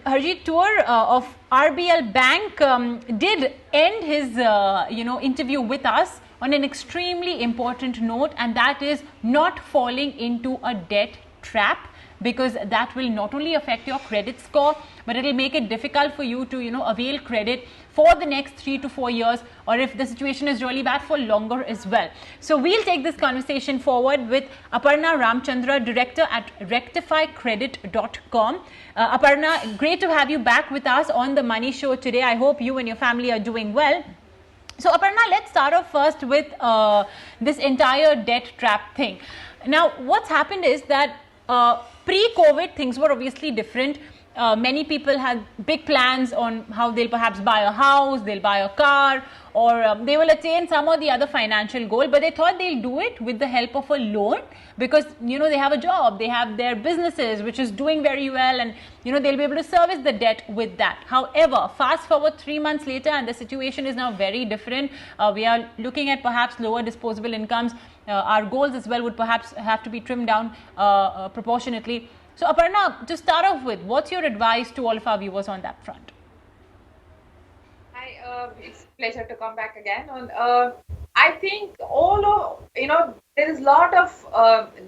Harjeet Tour of RBL Bank did end his interview with us on an extremely important note, and that is not falling into a debt trap, because that will not only affect your credit score, but it will make it difficult for you to avail credit for the next 3 to 4 years, or if the situation is really bad, for longer as well. So we'll take this conversation forward with Aparna Ramchandra, director at rectifycredit.com. Aparna, great to have you back with us on the Money Show today. I hope you and your family are doing well. So Aparna, let's start off first with this entire debt trap thing. Now, what's happened is that pre-COVID, things were obviously different. Many people had big plans on how they'll perhaps buy a house, they'll buy a car, or they will attain some or the other financial goal, but they thought they'll do it with the help of a loan, because they have a job, they have their businesses which is doing very well, and they'll be able to service the debt with that. However, fast forward 3 months later and the situation is now very different. We are looking at perhaps lower disposable incomes. Our goals as well would perhaps have to be trimmed down proportionately. So Aparna, to start off with, what's your advice to all of our viewers on that front? Hi, it's a pleasure to come back again. I think there is a lot of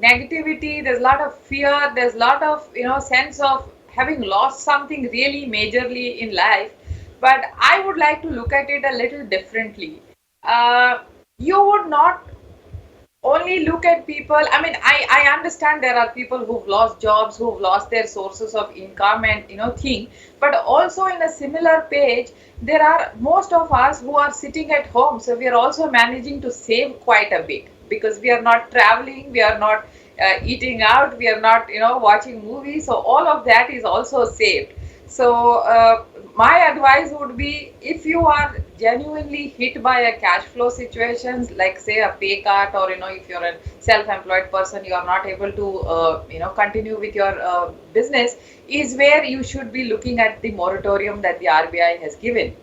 negativity, there's a lot of fear, there's a lot of sense of having lost something really majorly in life. But I would like to look at it a little differently. You would not only look at people. I mean, I understand there are people who've lost jobs, who've lost their sources of income and but also in a similar page, there are most of us who are sitting at home, so we are also managing to save quite a bit, because we are not traveling, we are not eating out, we are not watching movies, so all of that is also saved. So my advice would be, if you are genuinely hit by a cash flow situations, like say a pay cut, or if you're a self-employed person, you are not able to continue with your business, is where you should be looking at the moratorium that the RBI has given.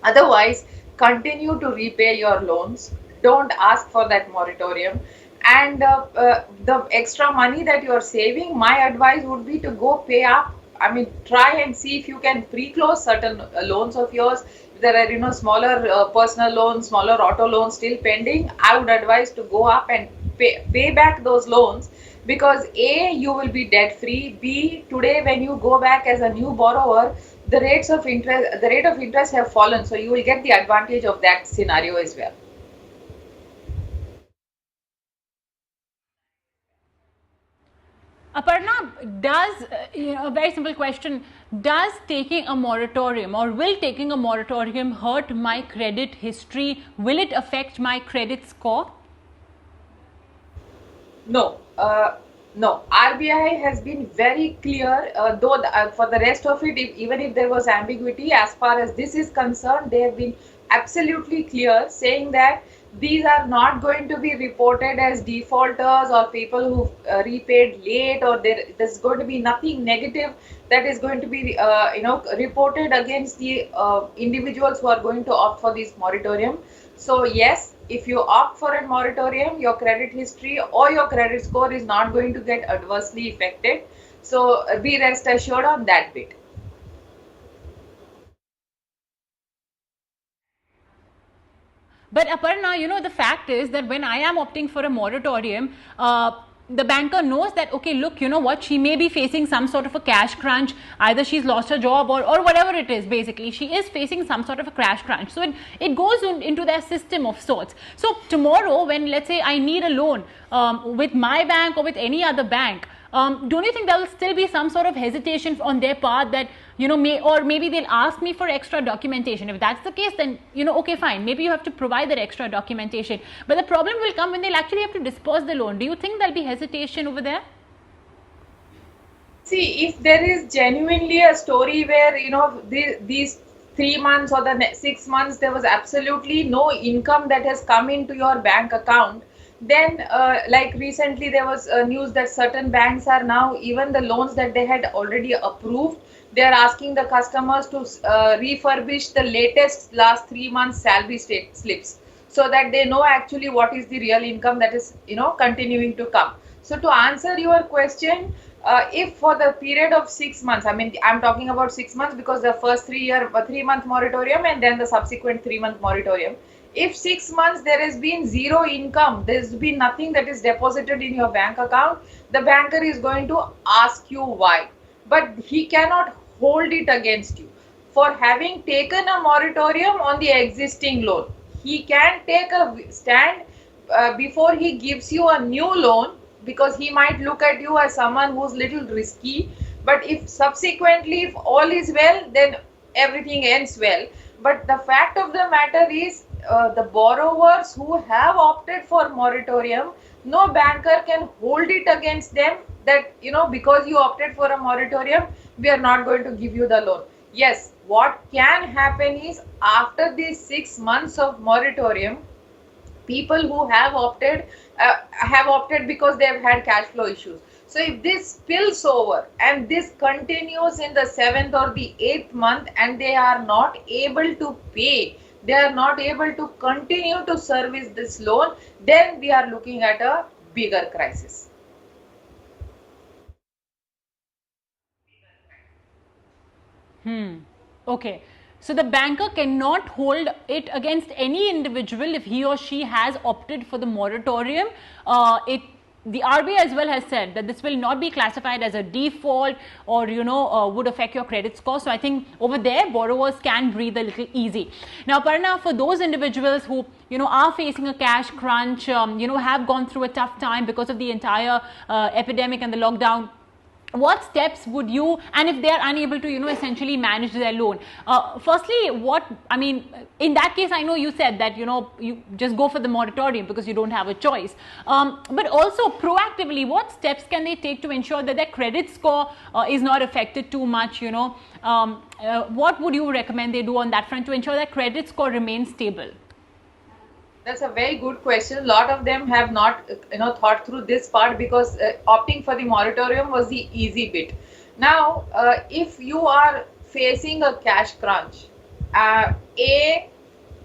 Otherwise, continue to repay your loans. Don't ask for that moratorium. And the extra money that you are saving, my advice would be to go pay up. I mean, try and see if you can pre-close certain loans of yours. If there are smaller personal loans, smaller auto loans still pending, I would advise to go up and pay back those loans, because A, you will be debt free. B, today when you go back as a new borrower, the rate of interest have fallen, so you will get the advantage of that scenario as well. Aparna, does a very simple question, does taking a moratorium, or will taking a moratorium, hurt my credit history? Will it affect my credit score? No. No, RBI has been very clear, though for the rest of it, even if there was ambiguity, as far as this is concerned, they have been absolutely clear, saying that these are not going to be reported as defaulters or people who repaid late, or there's going to be nothing negative that is going to be reported against the individuals who are going to opt for this moratorium. So yes, if you opt for a moratorium, your credit history or your credit score is not going to get adversely affected. So be rest assured on that bit. But Aparna, the fact is that when I am opting for a moratorium, the banker knows that, okay, look, what, she may be facing some sort of a cash crunch. Either she's lost her job or whatever it is, basically. She is facing some sort of a cash crunch. So it goes into their system of sorts. So tomorrow, when, let's say, I need a loan with my bank or with any other bank, don't you think there will still be some sort of hesitation on their part that, maybe they'll ask me for extra documentation? If that's the case, then, okay, fine. Maybe you have to provide that extra documentation. But the problem will come when they'll actually have to disperse the loan. Do you think there'll be hesitation over there? See, if there is genuinely a story where, these 3 months or the 6 months, there was absolutely no income that has come into your bank account, then like recently there was news that certain banks are now, even the loans that they had already approved, they are asking the customers to refurbish the latest last 3 months salary slips, so that they know actually what is the real income that is continuing to come. So to answer your question, if for the period of 6 months, I mean, I'm talking about 6 months because the first 3-month moratorium and then the subsequent 3-month moratorium. If 6 months there has been zero income, there's been nothing that is deposited in your bank account, the banker is going to ask you why. But he cannot hold it against you for having taken a moratorium on the existing loan. He can take a stand before he gives you a new loan, because he might look at you as someone who's little risky. But if subsequently, if all is well, then everything ends well. But the fact of the matter is, the borrowers who have opted for moratorium, no banker can hold it against them that, because you opted for a moratorium, we are not going to give you the loan. Yes, what can happen is, after these 6 months of moratorium, people who have opted because they have had cash flow issues. So if this spills over and this continues in the 7th or the 8th month and they are not able to pay, they are not able to continue to service this loan, then we are looking at a bigger crisis. Okay. So the banker cannot hold it against any individual if he or she has opted for the moratorium. The RBI as well has said that this will not be classified as a default or would affect your credit score. So I think over there borrowers can breathe a little easy. Now, Parna, for those individuals who are facing a cash crunch, have gone through a tough time because of the entire epidemic and the lockdown, what steps would you, and if they are unable to essentially manage their loan, firstly, in that case, I know you said that you just go for the moratorium because you don't have a choice, but also proactively, what steps can they take to ensure that their credit score is not affected too much? What would you recommend they do on that front to ensure that credit score remains stable? That's a very good question. A lot of them have not, thought through this part, because opting for the moratorium was the easy bit. Now, if you are facing a cash crunch,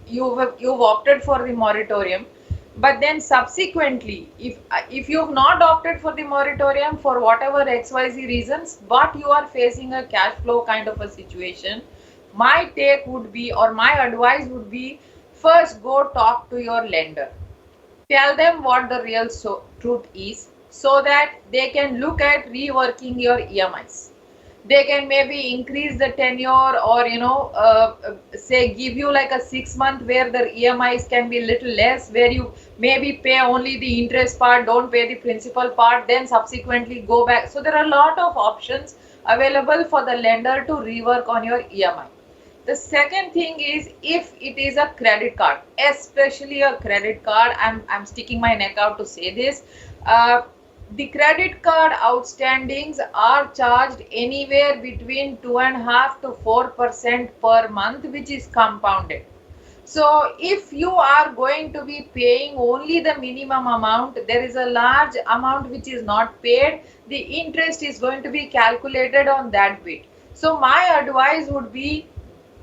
you've opted for the moratorium, but then subsequently, if you've not opted for the moratorium for whatever XYZ reasons, but you are facing a cash flow kind of a situation, my take would be, or my advice would be, first go talk to your lender. Tell them what the real truth is, so that they can look at reworking your EMIs. They can maybe increase the tenure, or say give you like a 6 month where the EMIs can be little less, where you maybe pay only the interest part, don't pay the principal part, then subsequently go back. So there are a lot of options available for the lender to rework on your EMI. The second thing is, if it is a credit card, especially a credit card, I'm sticking my neck out to say this, the credit card outstandings are charged anywhere between 2.5% to 4% per month, which is compounded. So if you are going to be paying only the minimum amount, there is a large amount which is not paid, the interest is going to be calculated on that bit. So my advice would be,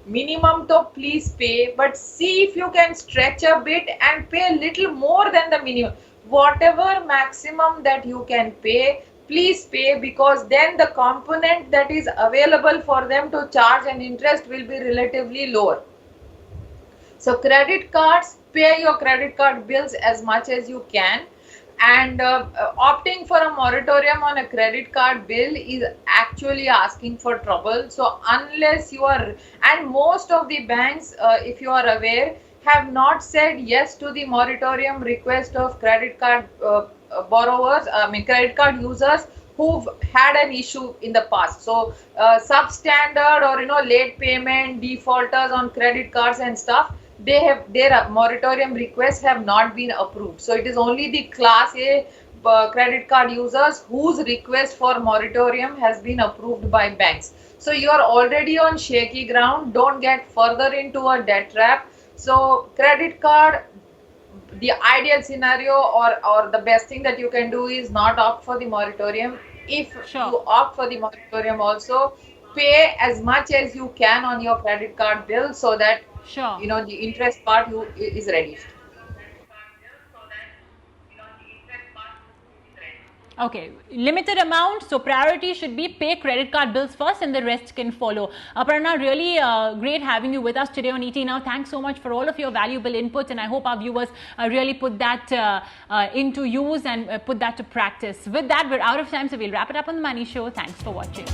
minimum to please pay, but see if you can stretch a bit and pay a little more than the minimum. Whatever maximum that you can pay, please pay, because then the component that is available for them to charge an interest will be relatively lower. So credit cards, pay your credit card bills as much as you can. And opting for a moratorium on a credit card bill is actually asking for trouble. So unless you are, and most of the banks, if you are aware, have not said yes to the moratorium request of credit card borrowers, credit card users who've had an issue in the past. So substandard or late payment defaulters on credit cards and stuff, their moratorium requests have not been approved. So it is only the class A credit card users whose request for moratorium has been approved by banks. So you are already on shaky ground. Don't get further into a debt trap. So credit card, the ideal scenario, or the best thing that you can do is not opt for the moratorium. If you opt for the moratorium, also pay as much as you can on your credit card bill, so that the interest part is reduced. Okay, limited amount, so priority should be pay credit card bills first and the rest can follow. Aparna, really great having you with us today on ET Now. Thanks so much for all of your valuable input, and I hope our viewers really put that into use and put that to practice. With that, we're out of time, so we'll wrap it up on The Money Show. Thanks for watching.